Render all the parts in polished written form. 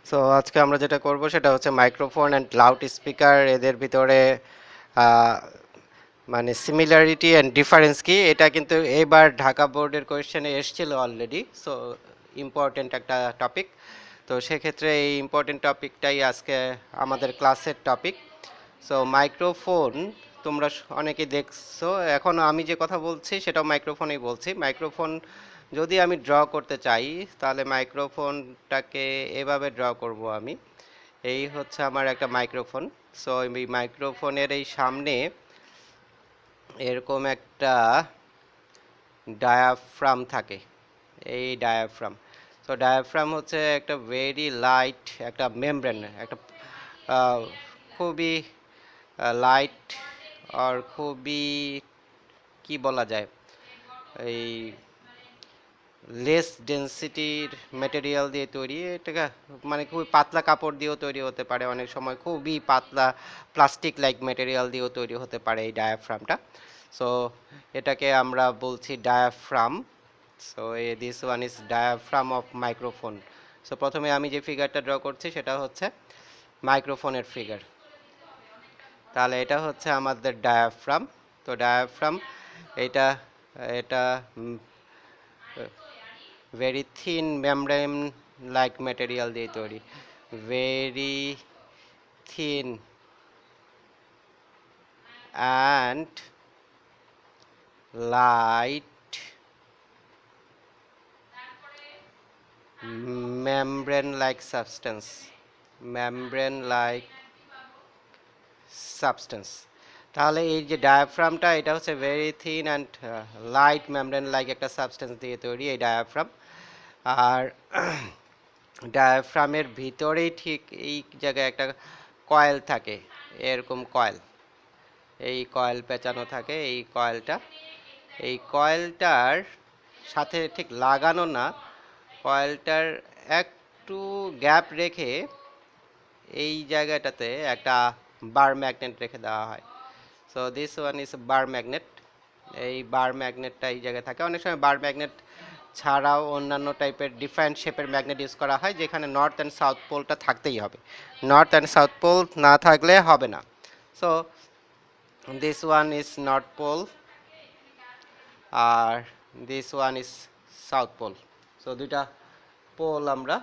So আজকে আমরা যেটা করব সেটা হচ্ছে মাইক্রোফোন অ্যান্ড লাউড স্পিকার এদের ভিতরে আহ, মানে সিমিলারিটি অ্যান্ড ডিফারেন্স কি, এটা কিন্তু এবার ঢাকা বোর্ডের কোয়েশ্চেনে এসেছিল অলরেডি। সো ইম্পর্টেন্ট একটা টপিক। তো সেক্ষেত্রে এই ইম্পর্টেন্ট টপিকটাই আজকে আমাদের ক্লাসের টপিক। সো মাইক্রোফোন তোমরা অনেকেই দেখছো, এখন আমি যে কথা বলছি সেটাও মাইক্রোফোনেই বলছি। মাইক্রোফোন যদি আমি ড্র করতে চাই তাহলে মাইক্রোফোনটাকে এভাবে ড্র করব আমি। এই হচ্ছে আমার একটা মাইক্রোফোন। সো এই মাইক্রোফোনের এই সামনে এরকম একটা ডায়াফ্রাম থাকে, এই ডায়াফ্রাম। সো ডায়াফ্রাম হচ্ছে একটা ভেরি লাইট একটা মেমব্রেন, একটা আহ, খুবই লাইট আর খুবই কি বলা যায়, এই লেস ডেন্সিটির মেটেরিয়াল দিয়ে তৈরি। এটা মানে খুবই পাতলা কাপড় দিয়েও তৈরি হতে পারে, অনেক সময় খুবই পাতলা প্লাস্টিক লাইক মেটেরিয়াল দিয়েও তৈরি হতে পারে এই ডায়াফ্রামটা। সো এটাকে আমরা বলছি diaphragm. So this one is diaphragm of microphone. So প্রথমে আমি যে ফিগারটা ড্র করছি সেটা হচ্ছে মাইক্রোফোনের ফিগার। তাহলে এটা হচ্ছে আমাদের ডায়াফ্রাম। তো ডায়াফ্রাম এটা এটা very thin membrane like material দিয়ে তৈরি, very thin and light membrane like substance, membrane like substance. তাহলে এই যে ডায়াফ্রামটা এটা হচ্ছে very thin and light membrane like একটা সাবস্টেন্স দিয়ে তৈরি এই ডায়াফ্রাম। আর ডায়াফ্রামের ভিতরেই ঠিক এই জায়গায় একটা কয়েল থাকে, এরকম কয়েল, এই কয়েল পেঁচানো থাকে। এই কয়েলটার সাথে ঠিক লাগানো না, কয়েলটার একটু গ্যাপ রেখে এই জায়গাটাতে একটা বার ম্যাগনেট রেখে দেওয়া হয়। So this one is bar magnet. এই বার ম্যাগনেটটা এই জায়গায় থাকে। অনেক সময় বার ম্যাগনেট ছাড়াও অন্যান্য টাইপের ডিফারেন্ট শেপের ম্যাগনেট ইউজ করা হয়, যেখানে নর্থ অ্যান্ড সাউথ পোলটা থাকতেই হবে, নর্থ অ্যান্ড সাউথ পোল না থাকলে হবে না। So this one is north pole আর this one is south pole. So দুইটা পোল আমরা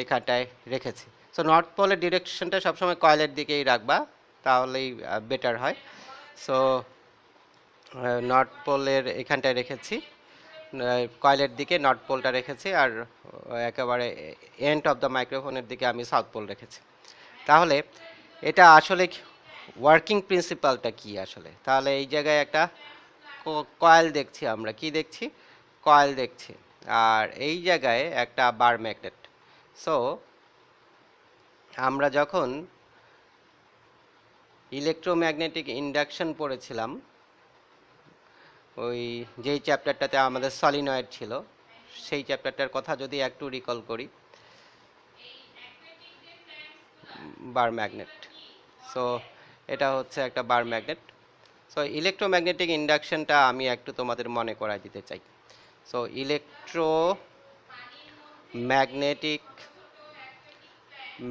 এখানটায় রেখেছি। সো নর্থ পোলের ডিরেকশনটা সবসময় কয়েলের দিকেই রাখবা, তাহলেই বেটার হয়। সো নর্থ পোলের এখানটায় রেখেছি, কয়েলের দিকে নর্থ পোলটা রেখেছি, আর একেবারে এন্ড অফ দ্য মাইক্রোফোনের দিকে আমি সাউথ পোল রেখেছি। তাহলে এটা আসলে ওয়ার্কিং প্রিন্সিপালটা কি আসলে? তাহলে এই জায়গায় একটা কয়েল দেখছি, আমরা কি দেখছি? কয়েল দেখছি। আর এই জায়গায় একটা বার ম্যাগনেট। সো আমরা যখন ইলেকট্রোম্যাগনেটিক ইন্ডাকশন পড়েছিলাম, ওই যেই চ্যাপ্টারটাতে আমাদের সলিনয়েড ছিল, সেই চ্যাপ্টারটার কথা যদি একটু রিকল করি, বার ম্যাগনেট। সো এটা হচ্ছে একটা বার ম্যাগনেট। সো ইলেকট্রোম্যাগনেটিক ইন্ডাকশনটা আমি একটু তোমাদের মনে করায় দিতে চাই। সো ম্যাগনেটিক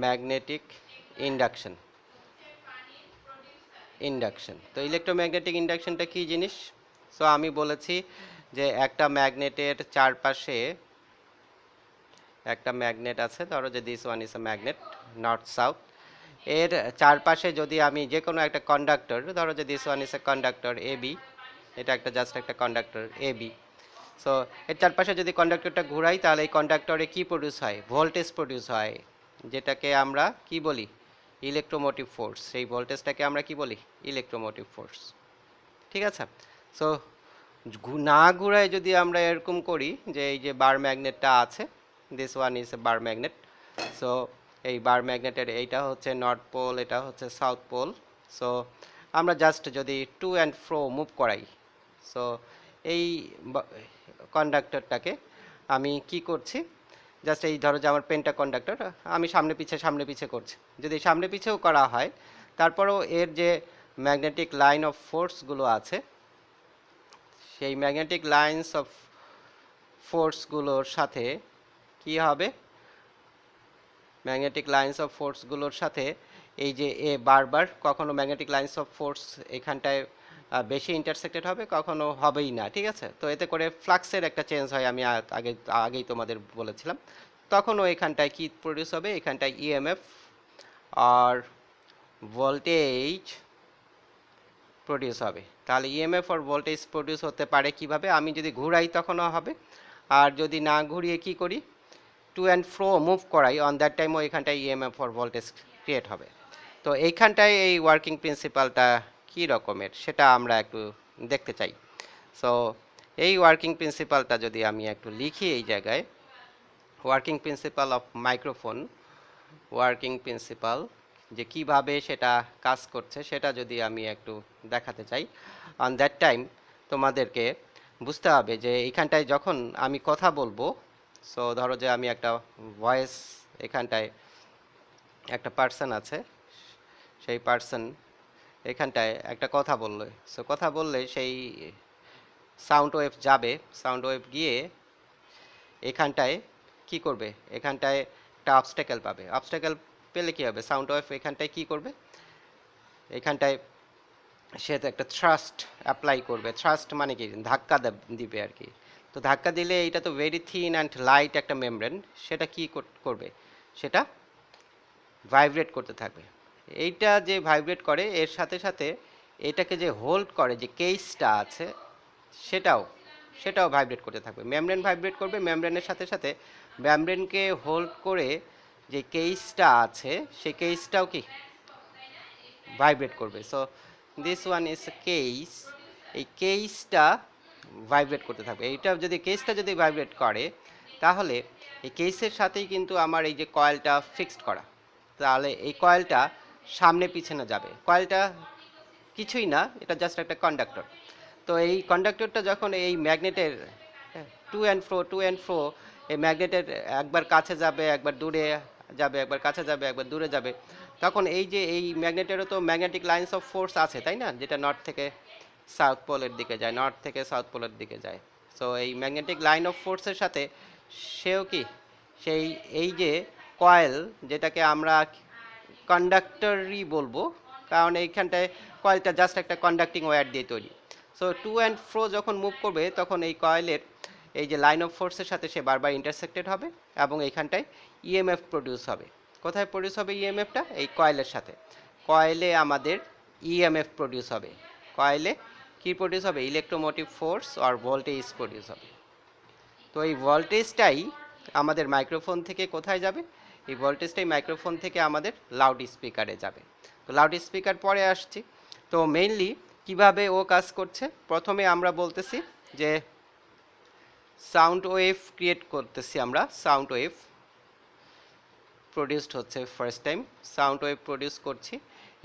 ম্যাগনেটিক ইন্ডাকশন, তো ইলেকট্রোম্যাগনেটিক ইন্ডাকশনটা কি জিনিস? সো আমি বলেছি যে একটা ম্যাগনেটের চারপাশে একটা ম্যাগনেট আছে, ধরো যে this one is a magnet, north south. এর চারপাশে যদি আমি যে কোনো একটা কন্ডাক্টর, ধরো যে this one is a conductor A B, এটা একটা জাস্ট একটা কন্ডাক্টর এ বি। সো এর চারপাশে যদি কন্ডাক্টরটা ঘুরাই তাহলে এই কন্ডাক্টরে কি প্রডিউস হয়? ভোল্টেজ প্রডিউস হয়, যেটাকে আমরা কি বলি? Electromotive force. সেই ভোল্টেজটাকে আমরা কি বলি? Electromotive force. ঠিক আছে? সো না ঘুরায় যদি আমরা এরকম করি যে এই যে বার ম্যাগনেটটা আছে, this one is A bar magnet. So এই বার ম্যাগনেটের এইটা হচ্ছে নর্থ পোল, এটা হচ্ছে সাউথ পোল। সো আমরা জাস্ট যদি টু অ্যান্ড ফ্রো মুভ করাই, সো এই কন্ডাক্টরটাকে আমি কি করছি, জাস্ট এই ধরো যে আমার পেনটা কন্ডাক্টর, আমি সামনে পিছে করছি। যদি সামনে পিছেও করা হয়, তারপরেও এর যে ম্যাগনেটিক লাইন অফ ফোর্সগুলো আছে, সেই ম্যাগনেটিক লাইন্স অফ ফোর্সগুলোর সাথে কি হবে? ম্যাগনেটিক লাইন্স অফ ফোর্সগুলোর সাথে এই যে এ বারবার কখনো ম্যাগনেটিক লাইন্স অফ ফোর্স এখানটায় বেশি ইন্টারসেক্টেড হবে, কখনো হবেই না, ঠিক আছে। তো এতে করে ফ্লাক্সের একটা চেঞ্জ হয়, আমি আগেই তোমাদের বলেছিলাম। তখনও এখানটায় কি প্রডিউস হবে, এখানটায় ইএমএফ আর ভোল্টেজ প্রডিউস হবে। তাহলে ইএমএফ আর ভোল্টেজ প্রডিউস হতে পারে কিভাবে, আমি যদি ঘুরাই তখনও হবে, আর যদি না ঘুরিয়ে কি করি, টু অ্যান্ড ফ্রো মুভ করাই, অন দ্যাট টাইমও এখানটায় ইএমএফ আর ভোল্টেজ ক্রিয়েট হবে। তো এইখানটায় এই ওয়ার্কিং প্রিন্সিপালটা কী রকমের সেটা আমরা একটু দেখতে চাই। সো এই ওয়ার্কিং প্রিন্সিপালটা যদি আমি একটু লিখি এই জায়গায়, working principal of microphone, working principal যে কিভাবে সেটা কাজ করছে সেটা যদি আমি একটু দেখাতে চাই, অন দ্যাট টাইম তোমাদেরকে বুঝতে হবে যে এইখানটায় যখন আমি কথা বলবো, সো ধরো যে আমি একটা ভয়েস, এখানটায় একটা পার্সন আছে, সেই পার্সন এখানটায় একটা কথা বললো, সো কথা বললে সেই সাউন্ড ওয়েভ যাবে, সাউন্ড ওয়েভ গিয়ে এখানটায় কি করবে, এখানটায় একটা অবস্ট্যাকেল পাবে, অবস্ট্যাকেল পেলে কি হবে, সাউন্ড ওয়েভ এখানটায় কি করবে, এখানটায় সে তো একটা থ্রাস্ট অ্যাপ্লাই করবে, থ্রাস্ট মানে কি ধাক্কা দিবে আর কি। তো ধাক্কা দিলে এটা তো ভেরি থিন অ্যান্ড লাইট একটা মেমব্রেন, সেটা কি করবে, সেটা ভাইব্রেট করতে থাকবে। এইটা যে ভাইব্রেট করে এর সাথে সাথে এটাকে যে হোল্ড করে যে কেসটা আছে সেটাও সেটাও ভাইব্রেট করতে থাকবে, মেমব্রেন ভাইব্রেট করবে, মেমব্রেনের সাথে সাথে মেমব্রেনকে হোল্ড করে যে কেসটা আছে সেই কেসটাও কি ভাইব্রেট করবে। So this one is case, এই কেসটা ভাইব্রেট করতে থাকবে। এইটা যদি কেসটা যদি ভাইব্রেট করে তাহলে এই কেসের সাথেই কিন্তু আমার এই যে কয়েলটা ফিক্সড করা, তাহলে এই কয়েলটা সামনে পিছনে যাবে। কয়েলটা কিছুই না, এটা জাস্ট একটা কন্ডাক্টর। তো এই কন্ডাক্টরটা যখন এই ম্যাগনেটের টু অ্যান্ড ফ্রো এই ম্যাগনেটের একবার কাছে যাবে, একবার দূরে যাবে, একবার কাছে যাবে, একবার দূরে যাবে, তখন এই যে এই ম্যাগনেটেরও তো ম্যাগনেটিক লাইন্স অফ ফোর্স আছে, তাই না, যেটা নর্থ থেকে সাউথ পোলের দিকে যায়, নর্থ থেকে সাউথ পোলের দিকে যায়। সো এই ম্যাগনেটিক লাইন অফ ফোর্সের সাথে সেও কি সেই এই যে কয়েল, যেটাকে আমরা কন্ডাক্টরই বলবো, কারণ এইখানটায় কয়েলটা জাস্ট একটা কন্ডাক্টিং ওয়্যার দিয়ে তৈরি। সো টু অ্যান্ড ফ্রো যখন মুভ করবে তখন এই কয়েলের এই যে লাইন অফ ফোর্সের সাথে সে বারবার ইন্টারসেক্টেড হবে এবং এইখানটায় ইএমএফ প্রডিউস হবে। কোথায় প্রডিউস হবে ইএমএফটা, এই কয়েলের সাথে, কয়েলে আমাদের ইএমএফ প্রডিউস হবে, কয়েলে কি প্রডিউস হবে, ইলেকট্রোমোটিভ ফোর্স আর ভোল্টেজ প্রডিউস হবে। তো এই ভোল্টেজটাই আমাদের মাইক্রোফোন থেকে কোথায় যাবে, এই ভোল্টেজটাই মাইক্রোফোন থেকে আমাদের লাউড স্পিকারে যাবে। তো লাউড স্পিকার পরে আসছি। তো মেইনলি কিভাবে ও কাজ করছে, প্রথমে আমরা বলতেছি যে সাউন্ড ওয়েভ ক্রিয়েট করতেছি, আমরা সাউন্ড ওয়েভ প্রডিউসড হচ্ছে first time, sound wave produce করছি।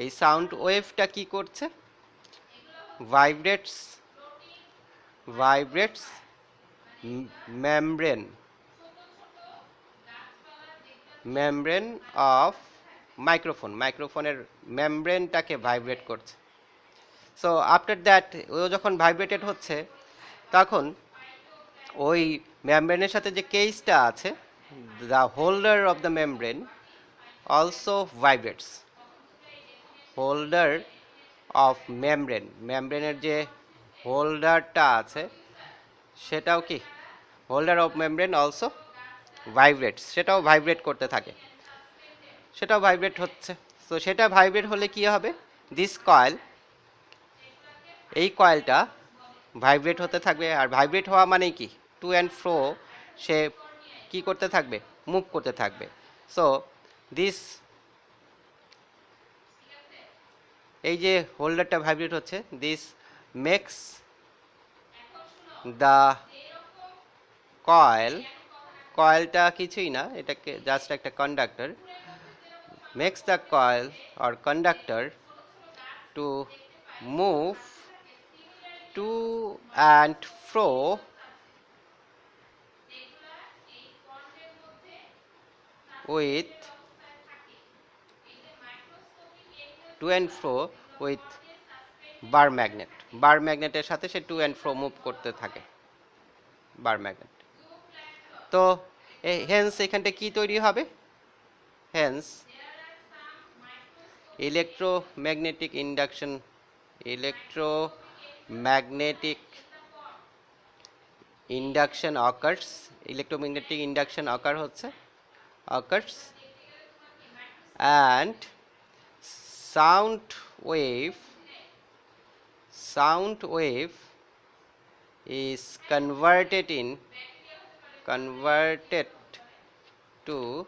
এই সাউন্ড ওয়েভটা কি করছে, vibrates vibrates membrane membrane of microphone, মাইক্রোফোনের মেমব্রেনটাকে ভাইব্রেট করছে। সো আফটার দ্যাট ও যখন ভাইব্রেটেড হচ্ছে তখন ওই মেমব্রেনের সাথে যে কেসটা আছে, the holder of the membrane also vibrates, holder of membrane, মেমব্রেনের যে হোল্ডারটা আছে সেটাও কি, holder of membrane also vibrates, সেটাও ভাইব্রেট করতে থাকে, সেটাও ভাইব্রেট হচ্ছে। তো সেটা ভাইব্রেট হলে কি হবে, দিস কয়েল, এই কয়েলটা ভাইব্রেট হতে থাকবে, আর ভাইব্রেট হওয়া মানে কি, টু অ্যান্ড ফ্রো সে কি করতে থাকবে, মুভ করতে থাকবে। সো দিস, এই যে হোল্ডারটা ভাইব্রেট হচ্ছে, দিস মেক্স দ্য কয়েল, কয়েলটা কিছুই না, এটাকে জাস্ট একটা conductor, makes the coil or conductor to move to and fro with to and fro with bar magnet, bar ম্যাগনেটের সাথে সে টু অ্যান্ড ফ্রো মুভ করতে থাকে, বার ম্যাগনেট। তো হেন্স এখানটা কি তৈরি হবে, hence electromagnetic induction occurs, electromagnetic induction occurs, and sound wave sound wave is converted to